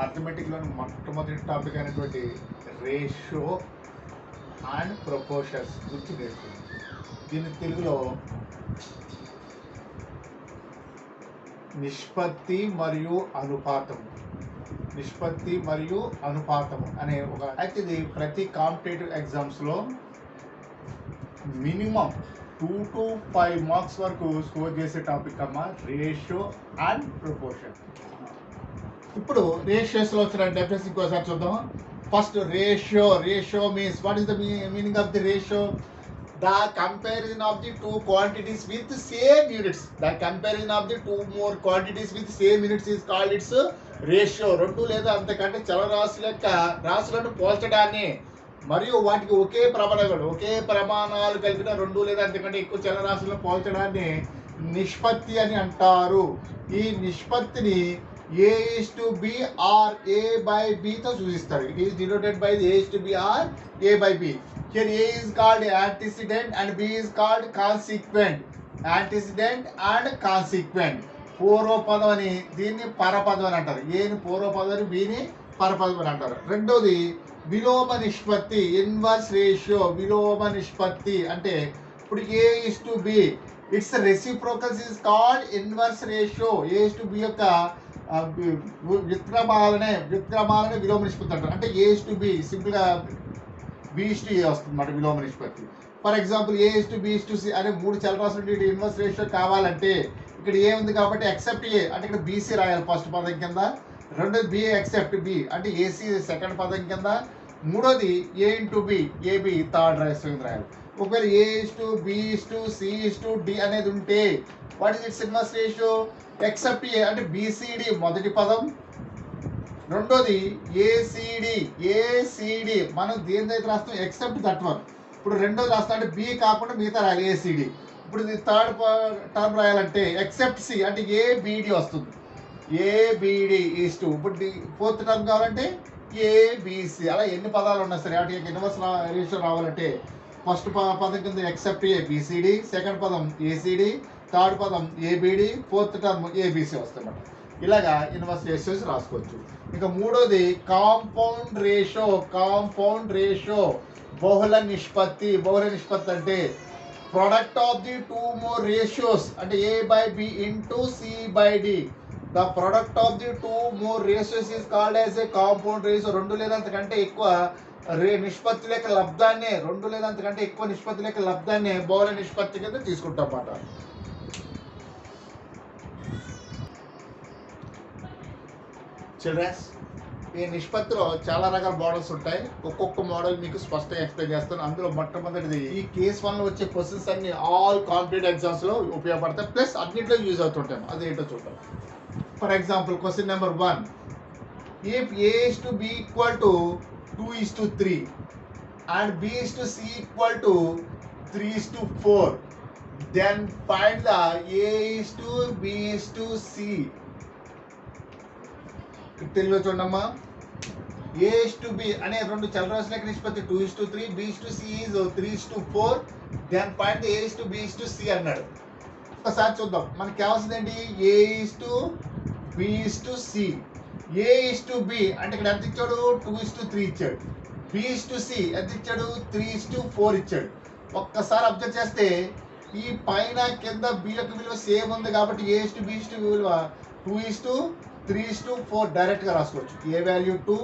అర్థమెటిక్లోని మొట్టమొదటి టాపిక్ అయినటువంటి ratio and proportions గురించి నేర్చుకుంది. దీని తెలుగులో నిష్పత్తి మరియు అనుపాతము అనే అయితే ఇది ప్రతి కాంపిటేటివ్ ఎగ్జామ్స్లో మినిమం 2 to 5 మార్క్స్ వరకు స్కోర్ చేసే టాపిక్ అమ్మా రేషియో అండ్ ప్రపోర్షన్. ఇప్పుడు రేషియోస్లో వచ్చిన డెఫినేషన్ ఇంకోసారి చూద్దాం. First ratio means what is the meaning of the ratio? The comparison of the two quantities with same units. The comparison of the two more quantities with same units is called it's ratio. రెండు లేదా అంతకంటే చలరాశుల యొక్క రాశులను పోల్చడాన్ని మరియు వాటికి ఒకే ప్రమాణాలు కలిగిన రెండు లేదా అంతకంటే ఎక్కువ చలరాశులను పోల్చడాన్ని నిష్పత్తి అని అంటారు. ఈ నిష్పత్తిని A/B or A/B తో సూచిస్తారు. It is denoted by A/B or A/B. Here A is called antecedent and B is called consequent. Antecedent and consequent. పూర్వపదం అని దీన్ని పరపదం అని అంటారు. ఏని పూర్వపదం అని బిని పరపదం అని అంటారు. రెండోది విలోమ నిష్పత్తి, ఇన్వర్స్ రేషియో. విలోమ నిష్పత్తి అంటే ఇప్పుడు A/B it's reciprocals is called inverse ratio. A/B యొక్క వ్యుత్క్రమాలనే విలోమ నిష్పత్తి అంటారు. అంటే A/B సింపుల్గా B/A వస్తుంది అన్నమాట విలోమ నిష్పత్తి. ఫర్ ఎగ్జాంపుల్ A/B/C అనే మూడు చలరాశులు ఇన్వర్స్ రేషియో కావాలంటే ఇక్కడ ఏ ఉంది కాబట్టి ఎక్సెప్ట్ ఏ అంటే ఇక్కడ BC రాయాలి ఫస్ట్ పదం కింద. రెండోది BA ఎక్సెప్ట్ B అంటే AC సెకండ్ పదం కింద. మూడోది A/B AB థర్డ్ రాయాలి. ఒకవేళ A/B/C/D అనేది ఉంటే what is it's inverse ratio? Except A అంటే BCD మొదటి పదం. రెండోది ACD మనం దేనిదైతే రాస్తాం ఎక్సెప్ట్ దట్ వన్. ఇప్పుడు రెండోది రాస్తాం అంటే B కాకుండా మిగతా రాయాలి ACD. ఇప్పుడు ఇది థర్డ్ టర్మ్ రాయాలంటే ఎక్సెప్ట్ C అంటే ABD వస్తుంది. ABD is to. ఇప్పుడు ఫోర్త్ టర్మ్ కావాలంటే ABC. అలా ఎన్ని పదాలు ఉన్నా సరే వాటి ఇన్వర్స్ రేషియో రావాలంటే ఫస్ట్ పదం కింద ఎక్సెప్ట్ ఏ BCD, సెకండ్ పదం ACD, థర్డ్ పదం ABD, ఫోర్త్ టర్మ్ ABC వస్తుందన్నమాట. ఇలాగా ఇన్వర్స్ రేషియోస్ రాసుకోవచ్చు. ఇంకా మూడోది కాంపౌండ్ రేషియో బహుళ నిష్పత్తి అంటే product of the two more ratios అంటే A/B into C/D. The product of the two more ratios is called as a compound ratio. రెండు లేదా అంతకంటే ఎక్కువ నిష్పత్తుల యొక్క లబ్ధాన్ని బహుళ నిష్పత్తి కింద తీసుకుంటాం అన్నమాట. చిల్డ్రన్స్, ఈ నిష్పత్తిలో చాలా రకాల మోడల్స్ ఉంటాయి. ఒక్కొక్క మోడల్ మీకు స్పష్టంగా ఎక్స్ప్లెయిన్ చేస్తాను. అందులో మొట్టమొదటిది ఈ కేస్ 1లో వచ్చే క్వశ్చన్స్ అన్ని ఆల్ కాంపిటేటివ్ ఎగ్జామ్స్లో ఉపయోగపడతాయి, ప్లస్ అన్నింటిలో యూజ్ అవుతుంటాయి. అదేంటో చూద్దాం. For example question number 1, if A/B equal to 2:3 and B/C equal to 3:4, then find the A/B/C. తెలుగులో చూడమ్మా. A/B అనే రెండు చలరాశుల నిష్పత్తి 2:3, B/C is 3:4, then find the A/B/C అన్నాడు. ఒకసారి చూద్దాం. మనకి కావాల్సింది ఏంటి? A/B/C. A/B అంటే ఇక్కడ ఎంత ఇచ్చాడు? 2:3 ఇచ్చాడు. B/C ఎంత ఇచ్చాడు? 3:4 ఇచ్చాడు. ఒక్కసారి అబ్జర్వ్ చేస్తే ఈ పైన కింద B యొక్క విలువ సేమ్ ఉంది కాబట్టి A/B/C విలువ 2:3:4 డైరెక్ట్గా రాసుకోవచ్చు. A value 2,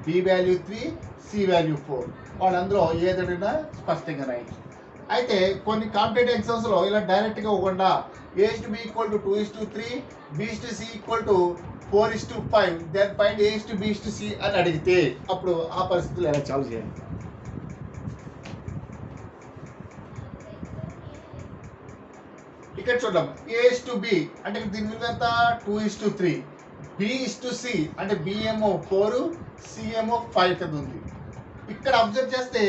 B value 3, C value 4. వాళ్ళు అందులో ఏదైనా స్పష్టంగా రాయచ్చు. అయితే కొన్ని కాంపిటేటివ్ ఎగ్జామ్స్లో ఇలా డైరెక్ట్గా ఇవ్వకుండా A/B equal to 2:3, B/C equal to 4:5, దెన్ ఫైండ్ A/B/C అని అడిగితే అప్పుడు ఆ పరిస్థితులు ఎలా సాల్వ్ చేయాలి? ఇక్కడ చూద్దాం. A/B అంటే దీని విలువ ఎంత? 2:3. B/C అంటే B ఏమో 4, C ఏమో 5 కింద ఉంది. ఇక్కడ అబ్జర్వ్ చేస్తే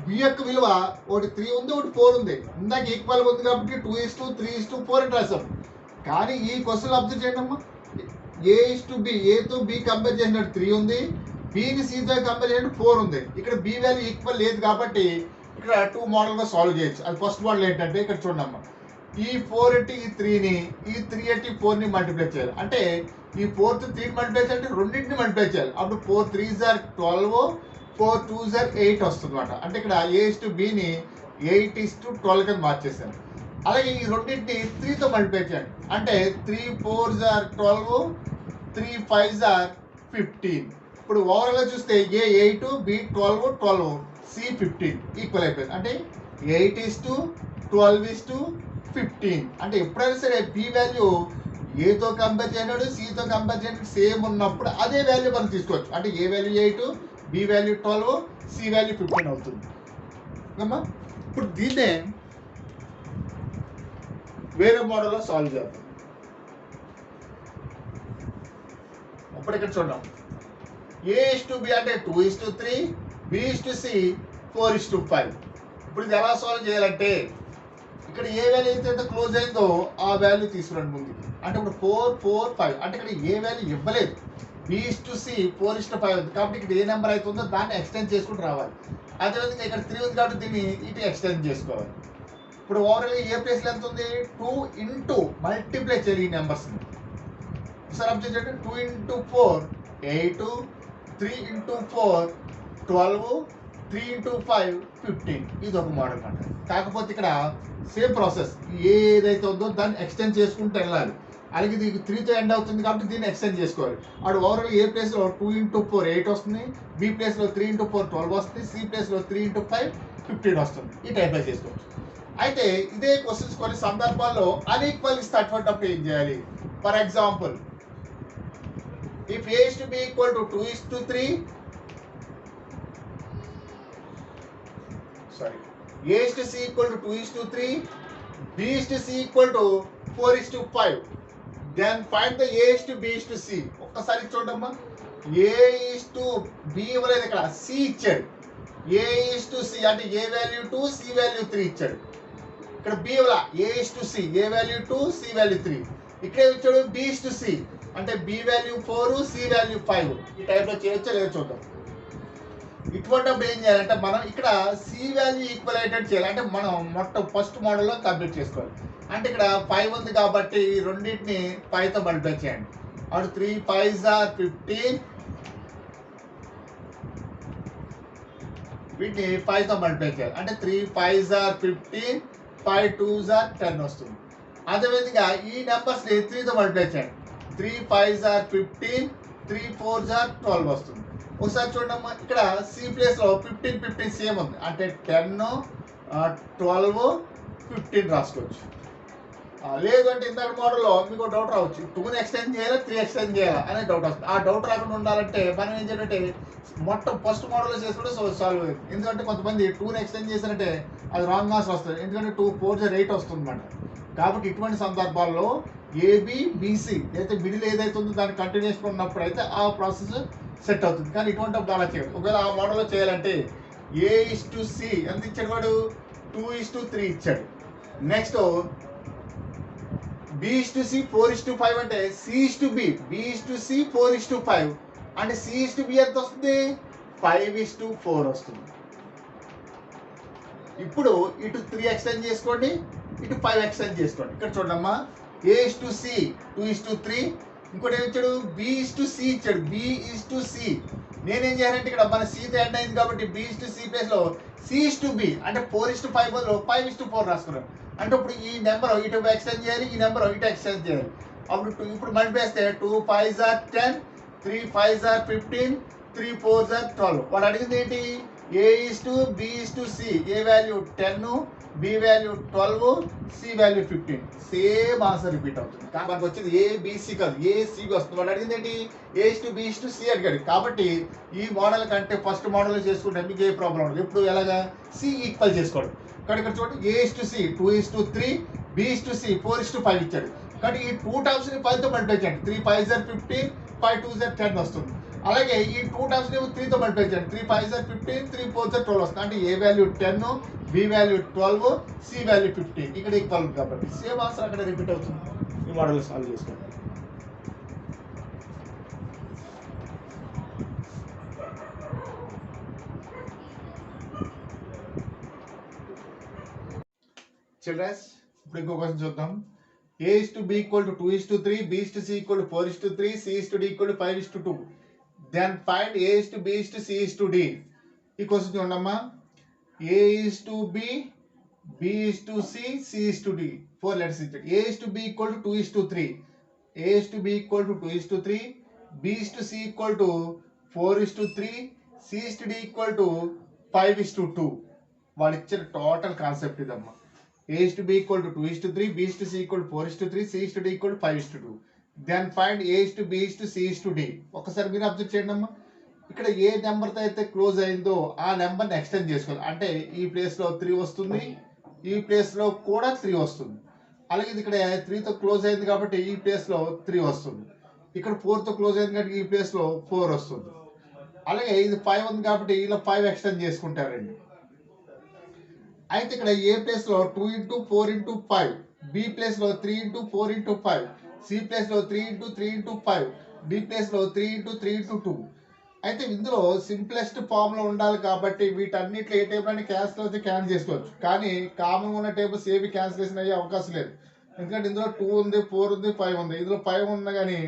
B యొక్క విలువ ఒకటి 3 ఉంది, ఒకటి 4 ఉంది. ఇందాక ఈక్వల్గా ఉంది కాబట్టి 2:3:4 అని రాసాం. కానీ ఈ క్వశ్చన్ అబ్జర్వ్ చేయండి అమ్మా. A/B ఏతో B కంపేర్ చేసినట్టు 3 ఉంది, Bని Cతో కంపేర్ చేసినట్టు 4 ఉంది. ఇక్కడ B వాల్యూ ఈక్వల్ లేదు కాబట్టి ఇక్కడ 2 మోడల్గా సాల్వ్ చేయొచ్చు. అది ఫస్ట్ మోడల్ ఏంటంటే ఇక్కడ చూడమ్మా. ఈ 4 అంటే ఈ 3ని, ఈ 3 అంటే ఈ 4ని మల్టిప్లై చేయాలి. అంటే ఈ 4 తో 3 మల్టిప్లై చేయాలంటే రెండింటిని మల్టిప్లై చేయాలి. అప్పుడు 4 3s are 12, 4 2s are 8 వస్తుంది అనమాట. అంటే ఇక్కడ A/Bని 8:12 కింద మార్చేసాను. అలాగే ఈ రెండింటిని 3తో మల్టిప్లై చేయండి. అంటే 3 4s are 12, 3 5s are 15. ఇప్పుడు ఓవరాల్గా చూస్తే A 8, B 12, 12, C 15 ఈక్వల్ అయిపోయింది. అంటే 8:12:15. అంటే ఎప్పుడైనా సరే B వాల్యూ ఏతో కంపేర్ చేయనాడు, సితో కంపేర్ చేయనాడు సేమ్ ఉన్నప్పుడు అదే వాల్యూ మనం తీసుకోవచ్చు. అంటే A value 8, B value 12, C value 15 అవుతుంది. అమ్మా ఇప్పుడు దీన్నే వేరే మోడల్లో సాల్వ్ చేద్దాం. ఇప్పుడు ఇక్కడ చూద్దాం. A/B అంటే 2:3, B/C 4:5. ఇప్పుడు ఇది ఎలా సాల్వ్ చేయాలంటే ఇక్కడ ఏ వాల్యూ అయితే క్లోజ్ అయిందో ఆ వాల్యూ తీసుకురండి ముందుకి. అంటే ఇప్పుడు 4 4 5 అంటే ఇక్కడ ఏ వాల్యూ ఇవ్వలేదు. B/C 4:5 ఉంది కాబట్టి ఇక్కడ ఏ నెంబర్ అయితే ఉందో దాన్ని ఎక్స్టెండ్ చేసుకుంటూ రావాలి. అదేవిధంగా ఇక్కడ 3 ఉంది కాబట్టి దీన్ని ఇటు ఎక్స్టెండ్ చేసుకోవాలి. ఇప్పుడు ఓవరాల్ ఏ ప్లేస్లో ఎంత ఉంది? 2 ఇంటూ మల్టిప్లై చేయాలి ఈ నెంబర్స్ని. ఒకసారి అబ్జర్వ్ చేయండి. 2 ఇంటూ 4 8, 3 ఇంటూ 4 12, 3 ఇంటూ 5 15. ఇది ఒక మోడల్ అన్నమాట. కాకపోతే ఇక్కడ సేమ్ ప్రాసెస్ ఏదైతే ఉందో దాన్ని ఎక్స్టెండ్ చేసుకుంటూ వెళ్ళాలి. అలాగే ఇది 3తో ఎండ్ అవుతుంది కాబట్టి దీన్ని ఎక్స్టెండ్ చేసుకోవాలి. అప్పుడు ఓవరాల్ ఏ ప్లేస్లో 2 ఇంటూ 4 8 వస్తుంది, బి ప్లేస్లో 3 ఇంటూ 4 12 వస్తుంది, సి ప్లేస్లో 3 ఇంటూ 5 15 వస్తుంది. ఈ టైప్లో చేసుకోవచ్చు. అయితే ఇదే క్వశ్చన్స్ కొన్ని సందర్భాల్లో అన్ఈక్వల్ ఇస్తే అటువంటిప్పుడు ఏం చేయాలి? For example if A/B equal to 2:3, sorry, A/C equal to 2:3, B/C equal to 4:5, then find the A/B/C. ఒక్కసారి చూడమ్మా. A/B ఇవ్వలేదు, ఇక్కడ C ఇచ్చాడు. A/C అంటే A వాల్యూ 2, C వాల్యూ 3 ఇచ్చాడు. ఇక్కడ B ఇవ్వాల. A/C A value 2, C value 3. ఇక్కడ ఇచ్చాడు B/C అంటే B వాల్యూ 4, C వాల్యూ 5. ఈ టైప్లో చేయొచ్చా లేదో చూద్దాం. ఇటువంటిప్పుడు ఏం చేయాలంటే మనం ఇక్కడ C వాల్యూ ఈక్వల్ అయ్యేటట్టు చేయాలి. అంటే మనం ఫస్ట్ మోడల్లో కంప్లీట్ చేసుకోవాలి. అంటే ఇక్కడ 5 ఉంది కాబట్టి ఈ రెండింటిని 5తో మల్టిప్లై చేయండి. అప్పుడు 3 5s are 15, వీటిని 5తో మల్టిప్లై చేయాలి. అంటే 3 5s are 15, 5 2s are 10 వస్తుంది. అదేవిధంగా ఈ నెంబర్స్ని 3తో మల్టిప్లై చేయండి. 3 5s are 15, 3 4s are 12 వస్తుంది. ఒకసారి చూడమ్మా. ఇక్కడ C ప్లేస్లో 15 15 సేమ్ ఉంది. అంటే 10 12 15 రాసుకోవచ్చు. లేదు అంటే ఇందాక మోడల్లో మీకు డౌట్ రావచ్చు. 2ని ఎక్స్టెండ్ చేయాలా 3 ఎక్స్టెండ్ చేయాలా అనే డౌట్ వస్తుంది. ఆ డౌట్ రాకుండా ఉండాలంటే మనం ఏం చేయాలంటే ఫస్ట్ మోడల్లో చేసుకుంటే సాల్వ్ అయ్యింది. ఎందుకంటే కొంతమంది 2ని ఎక్స్టెండ్ చేశారంటే అది రాంగ్ ఆన్సర్ వస్తుంది. ఎందుకంటే 2 4s are 8 వస్తుంది అన్నమాట. కాబట్టి ఇటువంటి సందర్భాల్లో ఏబి బీసీ అయితే మిడిల్ ఏదైతే ఉందో దాన్ని కంటిన్యూషన్ ఉన్నప్పుడు అయితే ఆ ప్రాసెస్ సెట్ అవుతుంది. కానీ ఇటువంటిప్పుడు అలా చేయదు. ఒకవేళ ఆ మోడల్లో చేయాలంటే A/C ఎంత ఇచ్చాడు వాడు? 2:3 ఇచ్చాడు. నెక్స్ట్ B/C 4:5 అంటే C/B, B/C 4:5 అంటే C/B ఎంత వస్తుంది? 5:4 వస్తుంది. ఇప్పుడు ఇటు 3 ఎక్స్టెండ్ చేసుకోండి, ఇటు 5 ఎక్స్టెండ్ చేసుకోండి. ఇక్కడ చూడమ్మా. A/C 2:3. ఇంకోటి ఏమి ఇచ్చాడు? B/C ఇచ్చాడు. B/C నేనేం చేయాలంటే ఇక్కడ మన Cతో ఎండ్ అయింది కాబట్టి B/C ప్లేస్లో C/B అంటే 4:5 బదులు 5:4 రాసుకున్నాను. అంటే ఇప్పుడు ఈ నెంబర్ ఇటు ఎక్స్టెండ్ చేయాలి, ఈ నెంబర్ ఇటు ఎక్స్టెండ్ చేయాలి. అప్పుడు ఇప్పుడు multiply 2 5s are 10, 3 5s are 15, 3 4s are 12. వాడు అడిగింది ఏంటి? A/B/C A value 10, B value 12, C value 15. Same answer repeat అవుతుంది. మనకు వచ్చేది ABC కాదు, AC వస్తుంది. వాడు అడిగింది ఏంటి? A/B/C అడిగాడు. కాబట్టి ఈ మోడల్ కంటే ఫస్ట్ మోడల్ చేసుకుంటే మీకు ఏ ప్రాబ్లం ఉండదు. ఇప్పుడు ఎలాగా C ఈక్వల్ చేసుకోవడం. కానీ ఇక్కడ చూడండి A/C 2:3, B/C 4:5 ఇచ్చాడు. కానీ ఈ 2 టర్మ్స్ని 5తో మల్టిప్లై చేయండి. 3 5s are 15, 5 2s are 10 వస్తుంది. అలాగే ఈ 2 టర్మ్స్ని 3తో మల్టిప్లై చేయండి. 3 5s are 15, 3 4s are 12 వస్తుంది. అంటే A value 10, B value 12, C value 15. ఇక్కడ ఈక్వల్ కాబట్టి సేమ్ ఆన్సర్ అక్కడ రిపీట్ అవుతుంది. ఈ మోడల్ సాల్వ్ చేసుకోండి. చిల్డ్రన్స్ ఇప్పుడు ఇంకో క్వశ్చన్ చూద్దాం. A:B equal to 2:3, B:C equal to 4:3, C:D equal to 5:2. Then find A:B:C:D. ఈ క్వశ్చన్ చూడమ్మా. A:B, B:C, C:D. 4 letters ఇచ్చాడు. A:B equal to 2:3. A:B equal to 2:3, B:C equal to 4:3, C:D equal to 5:2. వాడు ఇచ్చిన total concept ఇదమ్మా. A:B equal to 2:3, B:C equal to 4:3, C:D equal to 5:2. Then find A:B, C:D. ఒకసారి మీరు observe చేయండి అమ్మా. ఇక్కడ ఏ నెంబర్తో అయితే క్లోజ్ అయిందో ఆ నెంబర్ని ఎక్స్టెండ్ చేసుకోవాలి. అంటే ఈ ప్లేస్లో 3 వస్తుంది, ఈ ప్లేస్లో కూడా 3 వస్తుంది. అలాగే ఇది ఇక్కడ 3తో క్లోజ్ అయింది కాబట్టి ఈ ప్లేస్లో 3 వస్తుంది. ఇక్కడ 4తో క్లోజ్ అయింది కాబట్టి ఈ ప్లేస్లో 4 వస్తుంది. అలాగే ఇది 5 ఉంది కాబట్టి ఇలా 5 ఎక్స్టెండ్ చేసుకుంటారండి. అయితే ఇక్కడ ఏ ప్లేస్లో 2 into 4 into 5, బి ప్లేస్లో 3 into 4 into 5, సి ప్లేస్లో 3 into 3 into 5, డి ప్లేస్లో 3 into 3 into 2. అయితే ఇందులో సింప్లెస్ట్ ఫామ్లో ఉండాలి కాబట్టి వీటన్నిటిలో ఏ టేబుల్ అని క్యాన్సిల్ అయితే క్యాన్సిల్ చేసుకోవచ్చు. కానీ కామన్ ఉన్న టేబుల్స్ ఏవి క్యాన్సిలేషన్ అయ్యే అవకాశం లేదు. ఎందుకంటే ఇందులో 2 ఉంది, 4 ఉంది, 5 ఉంది. ఇందులో 5 ఉంది కానీ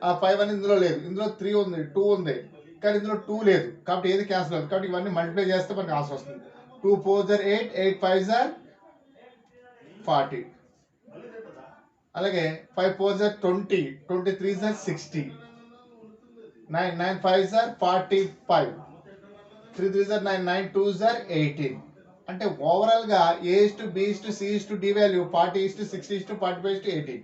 ఆ 5 అనేది ఇందులో లేదు. ఇందులో 3 ఉంది, 2 ఉంది కానీ ఇందులో 2 లేదు. కాబట్టి ఏది క్యాన్సిల్ అవుతుంది. కాబట్టి ఇవన్నీ మల్టిప్లై చేస్తే మనకి ఆన్సర్ వస్తుంది. 2 4s are 8, 8 5s are 40. అలాగే 5 4s are 20, 23s are 60, 9 9 5s are 45, 3 3s are 9, 9 2s are 18. అంటే ఓవరాల్ గా A:B:C:D వాల్యూ 40:60:45:18.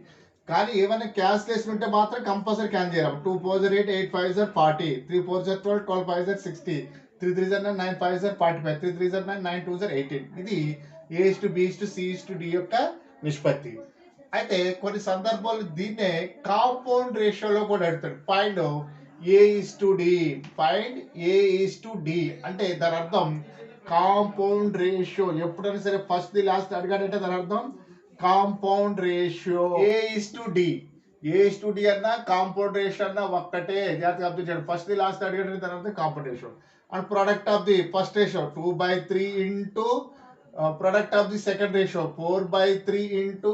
కానీ ఏమైనా క్యాన్సిలేషన్ ఉంటే మాత్రం కంపల్సరీ క్యాన్సిల్ చేయాలి. 2 4s are 8, 8 5s are 40, 3 4s are 12, 12 5s are 60, 3 3s are 9, 9 5s are 45, 3 3s are 9, 9 2s are 18. ఇది A:B:C:D యొక్క నిష్పత్తి. అయితే కొన్ని సందర్భాల్లో దీన్నే కాంపౌండ్ రేషియోలో కూడా అడుగుతాడు. Find A:D. ఫైండ్ A:D అంటే దాని అర్థం కాంపౌండ్ రేషియో. ఎప్పుడైనా సరే ఫస్ట్ ది లాస్ట్ అడిగాడంటే దాని అర్థం కాంపౌండ్ రేషియో. A:D. A:D అన్నా కాంపౌండ్ రేషియో అన్నా ఒక్కటే. జాగ్రత్తగా అబ్జర్వ్ చేయండి. ఫస్ట్ ది లాస్ట్ అడిగాడంటే దాని అర్థం compound ratio. And product of the first ratio 2/3 into product of the second ratio 4/3 into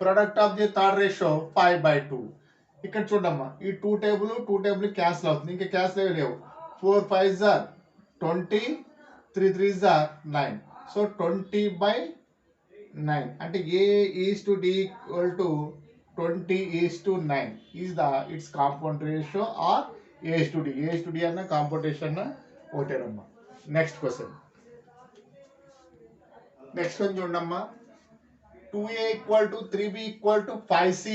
product of the third ratio 5/2. ఇక్కడ చూడమ్మా ఈ 2 టేబుల్ క్యాన్సిల్ అవుతుంది. ఇంకా క్యాన్సిల్ అయ్యి లేవు. 4 5s are 20, 3 3s are 9. So 20/9 అంటే A:D equal to 20:9 is the its compound ratio or A:D. A:D అన్న compound ratio అన్న ఒకటేనమ్మా. నెక్స్ట్ క్వశ్చన్ చూడమ్మా. 2A equal to 3B equal to 5C.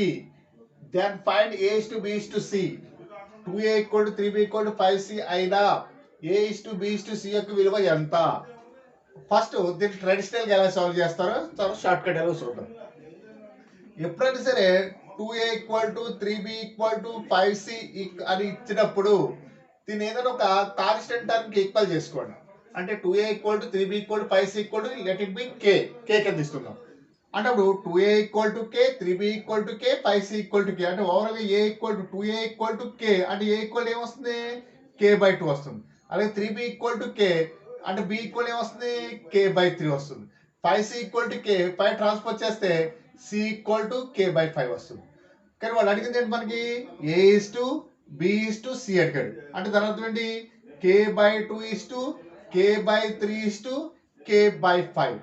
Then find A:B:C. 2A equal to 3B equal to 5C అయినా A:B:C యొక్క విలువ ఎంత? First దీన్ని ట్రెడిషనల్గా ఎలా సాల్వ్ చేస్తారో తర్వాత షార్ట్ కట్ ఎలా చూద్దాం. ఎప్పుడైనా సరే 2A equal to 3B equal to 5C అని ఇచ్చినప్పుడు దీన్ని ఏదైనా ఒక కాన్స్టెంట్ టర్మ్కి ఈక్వల్ చేసుకోండి. అంటే 2A equal to 3B equal to 5C equal to let it be K కింద ఇస్తున్నాం. అంటే అప్పుడు 2A equal to K, 3B equal to K, 5C equal to K. అంటే ఓవరాల్గా A equal to 2A equal to K అంటే A equal ఏమొస్తుంది? K/2 వస్తుంది. అలాగే 3B equal to K అంటే B equal ఏమొస్తుంది? K/3 వస్తుంది. 5C equal to K 5 transfer చేస్తే C equal to K/5 వస్తుంది. కానీ వాళ్ళు అడిగింది ఏంటి మనకి? A:B:C అడిగాడు. అంటే దాని అర్థం ఏంటి? K/2 K/3 K/5.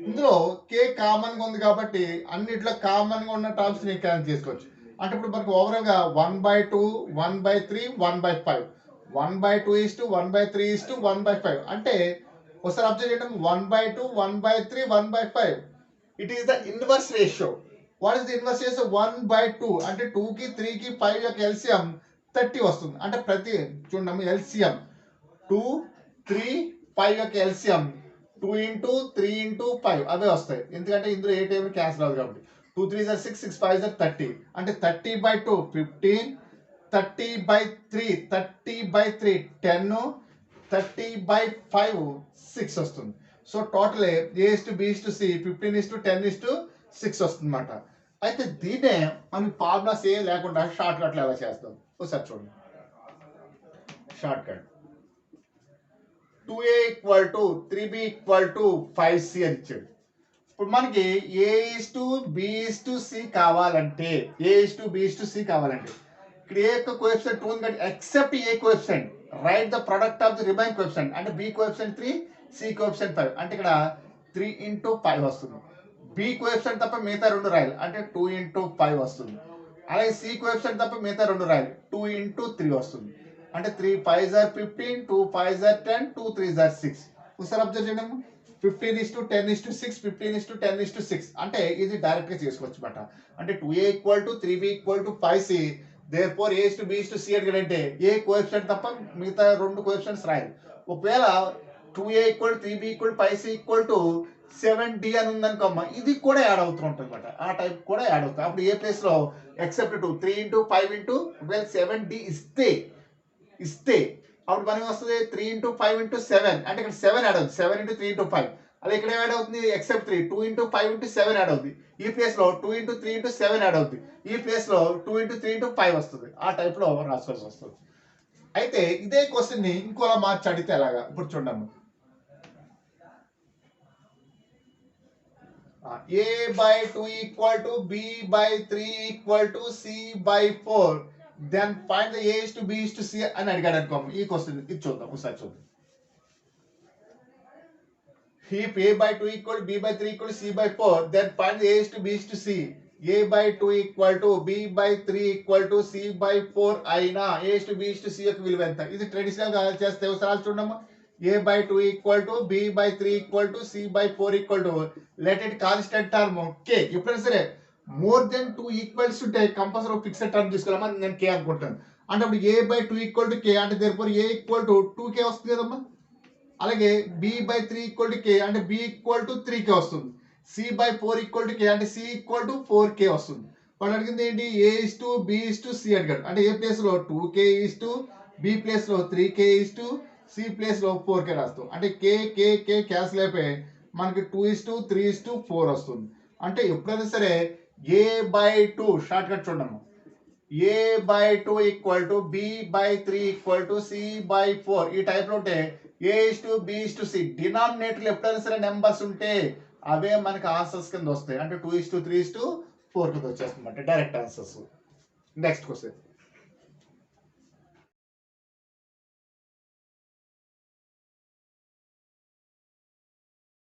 ఇందులో K కామన్గా ఉంది కాబట్టి అన్నిట్లో కామన్గా ఉన్న టర్మ్స్ ని క్యాన్సిల్ చేసుకోవచ్చు. అంటే ఇప్పుడు మనకు ఓవరాల్గా 1/2 1/3 1/5 1/2 1/3 1/5 అంటే ఒకసారి అబ్జర్వ్ చేయడం 1/2 1/3 1/5 it is the inverse ratio. What is the inverse ratio? 1/2 అంటే 2కి 3కి 5 యొక్క ఎల్సిఎం 30 వస్తుంది. అంటే ప్రతి చూడండి ఎల్సిఎం 2 3 5 యొక్క ఎల్సిఎం 2 into 3 into 5 అవే వస్తాయి. ఎందుకంటే ఇందులో ఏ టైం క్యాన్సిల్ అవ్వదు కాబట్టి. 2 3s are 6, 6 5s are 30. అంటే 30/2 15, 30/3 10, 30/5 6 వస్తుంది. సో టోటల్ A:B:C 15:10:6 వస్తుంది అన్నమాట. అయితే దీన్నే మనం ఫార్ములాస్ ఏ లేకుండా షార్ట్ కట్లు ఎలా చేస్తాం ఒకసారి చూడండి. Short cut 2A equal to 3B equal to 5C అని ఇచ్చాడు. ఇప్పుడు మనకి A:B:C కావాలంటే A:B:C కావాలంటే ఇక్కడ ఏ యొక్క కోఎఫిషియంట్ 2 ఉంది కాబట్టి except A coefficient right the product of the remain coefficient అంటే B కోఎఫిషియంట్ 3 C కోఎఫిషియంట్ 5 అంటే ఇక్కడ 3 into 5 వస్తుంది. B కోఎఫిషియంట్ తప్ప మిగతా రెండు రాయాలి అంటే 2 into 5 వస్తుంది. అలాగే C కోఎఫిషియంట్ తప్ప మిగతా రెండు రాయాలి 2 into 3 వస్తుంది. అంటే 3 5s are 15, 2 5s are 10, 2 3s are 6. ఒకసారి అబ్జర్వ్ చేయండి. 15:10:6, 15:10:6 అంటే ఇది డైరెక్ట్ గా చేసుకోవచ్చు అన్నమాట. అంటే 2A = 3B = 5C. therefore A:B:C అడిగాడంటే ఏ కోఎఫిషియంట్ తప్ప మిగతా రెండు కోఎఫిషియంట్స్ రాయాలి. ఒకవేళ 2A = 3B = 5C = 7D అని ఉందనుకోమ్మా ఇది కూడా యాడ్ అవుతూ ఉంటుంది అన్నమాట. ఆ టైప్ కూడా యాడ్ అవుతుంది. అప్పుడు ఏ ప్లేస్ లో ఎక్సెప్ట్ 2 3 into 5 into ఒకవేళ 7D ఇస్తే అప్పుడు మనకి వస్తుంది 3 into 5 into 7 అంటే ఇక్కడ 7 యాడ్ అవుతుంది. 7 into 3 into 5 అలా ఇక్కడ యాడ్ అవుతుంది ఎక్సెప్ట్ 3 2 into 5 into 7 యాడ్ అవుతుంది. ఈ ప్లేస్ లో 2 into 3 into 7 యాడ్ అవుతుంది. ఈ ప్లేస్ లో 2 into 3 into 5 వస్తుంది. ఆ టైప్ లో రాసుకోవాల్సి వస్తుంది. అయితే ఇదే క్వశ్చన్ ని ఇంకోలా మార్చి అడిగితే ఎలాగా ఇప్పుడు చూడండి. A/2 = B/3 = C/4 then find the A:B:C అని అడిగాడు అనుకో. ఈ క్వశ్చన్ ఇది చూద్దాం ఒకసారి చూద్దాం. If A/2 = B/3 = C/4 then find the A:B:C. A/2 = B/3 = C/4 అయినా A:B:C యొక్క విలువ ఎంత? ఇది ట్రెడిషనల్ గా చేస్తే ఒకసారి చూడమ్మా. A/2 = B/3 = C/4 let it constant term k. ఎప్పుడైనా సరే మోర్ దెన్ 2 ఈక్వల్స్ ఉంటే కంపల్సరీ ఫిక్స్డ్ టర్మ్ తీసుకోవాలమ్మా. నేను k అనుకుంటాను. అంటే అప్పుడు A/2 = k అంటే therefore A = 2k వస్తుంది కదమ్మా. అలాగే B/3 = k అంటే B = 3k వస్తుంది. C/4 = k అంటే C = 4k వస్తుంది. వాళ్ళు అడిగింది ఏంటి A:B:C అడిగాడు. అంటే ఏ ప్లేస్ లో 2k B ప్లేస్ లో 3k C ప్లేస్ లో 4k రాస్తాం. అంటే k క్యాన్సిల్ అయిపోయి మనకి 2:3:4 వస్తుంది. అంటే ఎప్పుడైనా సరే A/2 షార్ట్ కట్ చూడమ్మా. A/2 = B/3 = C/4 ఈ టైప్ లో ఉంటే A:B:C డినామినేటర్ ఎప్పుడైనా సరే నెంబర్స్ ఉంటే అవే మనకి ఆన్సర్స్ కింద వస్తాయి. అంటే 2:3:4 కింద వచ్చేస్తుంది అంటే డైరెక్ట్ ఆన్సర్స్. Next question